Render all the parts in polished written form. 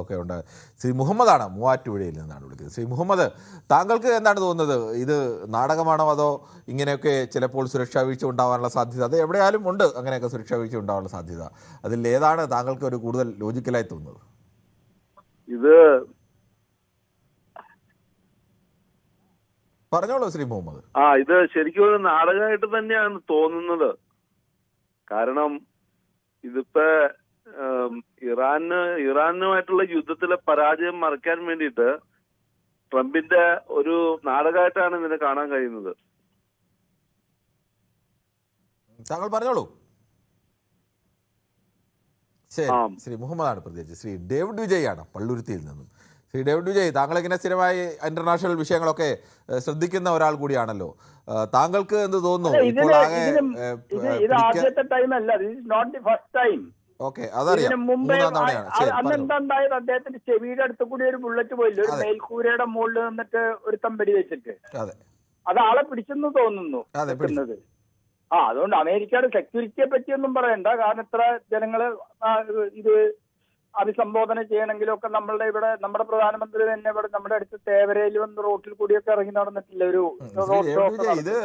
ഒക്കെ ഉണ്ട്. ശ്രീ മുഹമ്മദാണ് മൂവാറ്റുപുഴയിൽ നിന്നാണ് വിളിക്കുന്നത്. ശ്രീ മുഹമ്മദ്, താങ്കൾക്ക് എന്താണ് തോന്നുന്നത്? ഇത് നാടകമാണോ അതോ ഇങ്ങനെയൊക്കെ ചിലപ്പോൾ സുരക്ഷാ വീഴ്ച ഉണ്ടാവാനുള്ള സാധ്യത? അത് എവിടെയാലും ഉണ്ട് അങ്ങനെയൊക്കെ സുരക്ഷാ വീഴ്ച ഉണ്ടാവാനുള്ള സാധ്യത. അതിൽ ഏതാണ് താങ്കൾക്ക് ഒരു കൂടുതൽ ലോജിക്കലായി തോന്നുന്നത്? ഇത് പറഞ്ഞോളൂ ശ്രീ മുഹമ്മദ്. ഇത് ശരിക്കും ഒരു നാടകമായിട്ട് തന്നെയാണ് തോന്നുന്നത്. കാരണം ഇതിപ്പോ ഇറാനുമായിട്ടുള്ള യുദ്ധത്തിലെ പരാജയം മറയ്ക്കാൻ വേണ്ടിയിട്ട് ട്രംപിന്റെ ഒരു നാടകമായിട്ടാണ് ഇതിനെ കാണാൻ കഴിയുന്നത്. താങ്കൾ പറഞ്ഞോളൂ. ശരി, ശ്രീ മുഹമ്മദാണ് പ്രതികരിച്ചത്. ശ്രീ ഡേവിഡ് വിജയ് ആണ് പള്ളുരുത്തിയിൽ നിന്നും. ശ്രീ ഡേവിഡ് വിജയ്, താങ്കൾ ഇങ്ങനെ സ്ഥിരമായി ഇന്റർനാഷണൽ വിഷയങ്ങളൊക്കെ ശ്രദ്ധിക്കുന്ന ഒരാൾ കൂടിയാണല്ലോ. താങ്കൾക്ക് എന്ത് തോന്നുന്നു? ഇപ്പോൾ ആകെ ഓക്കെ, അതറിയാം, മൂന്നാം തവണയാണ്. അന്നെന്താണ്ടായത്? അദ്ദേഹത്തിന്റെ ചെവിയുടെ അടുത്ത് കൂടി ഒരു ബുള്ളറ്റ് പോയില്ല, ഒരു മേൽക്കൂരയുടെ മുകളിൽ നിന്നിട്ട് ഒരു തമ്പടി വെച്ചിട്ട്. അത് ആളെ പിടിച്ചെന്ന് തോന്നുന്നു. അതുകൊണ്ട് അമേരിക്കയുടെ സെക്യൂരിറ്റിയെ പറ്റിയൊന്നും പറയണ്ട. കാരണം ഇത്ര ജനങ്ങള് ഇത് അഭിസംബോധന ചെയ്യണമെങ്കിലൊക്കെ നമ്മളുടെ ഇവിടെ നമ്മുടെ പ്രധാനമന്ത്രി തന്നെ ഇവിടെ നമ്മുടെ അടുത്ത് തേവരയിൽ വന്ന് റോട്ടിൽ കൂടിയൊക്കെ ഇറങ്ങി നടന്നിട്ടില്ല. ഇത്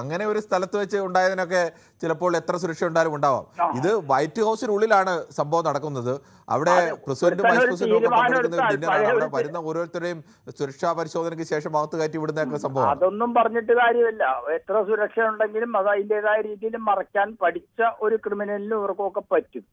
അങ്ങനെ ഒരു സ്ഥലത്ത് വെച്ച് ഉണ്ടായതിനൊക്കെ ചിലപ്പോൾ എത്ര സുരക്ഷ ഉണ്ടായാലും ഉണ്ടാവാം. ഇത് വൈറ്റ് ഹൗസിനുള്ളിലാണ് സംഭവം നടക്കുന്നത്. അവിടെ പ്രസിഡന്റും വൈസ് പ്രസിഡന്റും ഒക്കെ പങ്കെടുക്കുന്ന ഡിന്നറാണ്. അവിടെ വരുന്ന ഓരോരുത്തരെയും സുരക്ഷാ പരിശോധനയ്ക്ക് ശേഷം അകത്ത് കയറ്റി വിടുന്നതൊക്കെ സംഭവം. അതൊന്നും പറഞ്ഞിട്ട് കാര്യമില്ല. എത്ര സുരക്ഷ ഉണ്ടെങ്കിലും അത് അതിൻ്റെതായ രീതിയിൽ മറയ്ക്കാൻ പഠിച്ച ഒരു ക്രിമിനലിനും ഇവർക്കൊക്കെ പറ്റും.